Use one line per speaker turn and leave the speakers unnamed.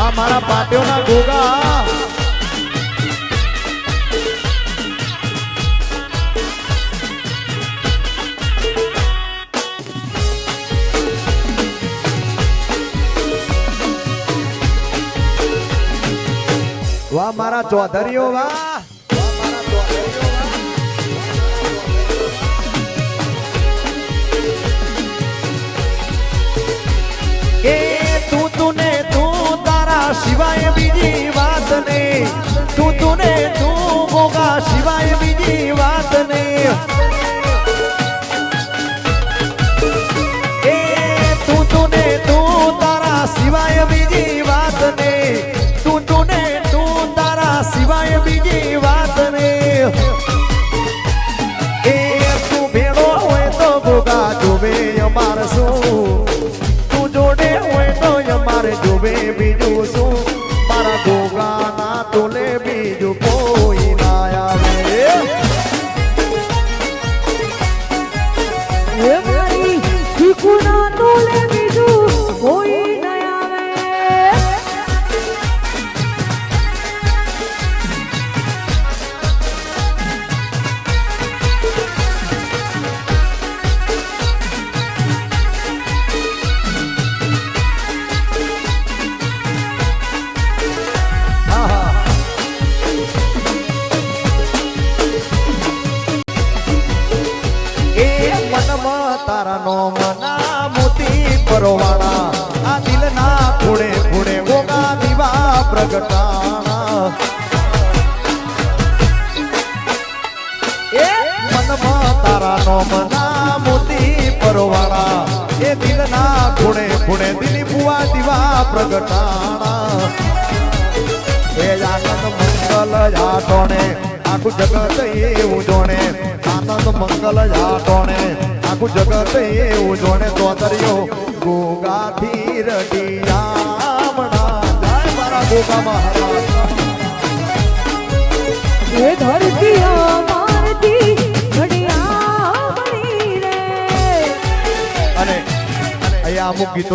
આ મારા પાટ્યોના ગોગા વાહ મારા ચૌધરીઓ વાહ એ તું તારા સિવાય બીજી વાત ને તું ગોગા સિવાય બીજી વાત ને એ તું તારા સિવાય બીજી વાત ને તું તારા સિવાય બીજી વાત ને એ તું ભેળો હોય તો ગોગા જોવે અમાર શું જોડે હોય તો અમારે જોવે બીજું શું મારા ગોગા ના તોલે બીજું કોઈ ના આવે
એ મારી ચીકુ ના તોલે બીજું કોઈ ના આવે
તારા નો મના મોતી પરવાળા આ દિલના ખૂણે ખૂણે ગોગા દીવા પ્રગટાણા એ મનમાં તારા નો મના મોતી પરવાળા એ દિલના ખૂણે ખૂણે દિલી બુઆ દીવા પ્રગટાણા એ આનંદ મંગલ જાટોણે આખું જગત એવું જોણે આનંદ મંગલ જાટોણે આખું જગત એવું જોણે તોતર્યો ગોગાથી રડિયામણા જાય મારા ગોગા મહારાજ
એ ધરતી અમારથી ઘડિયા બની રે
અને અહીંયા અમુક ગીતો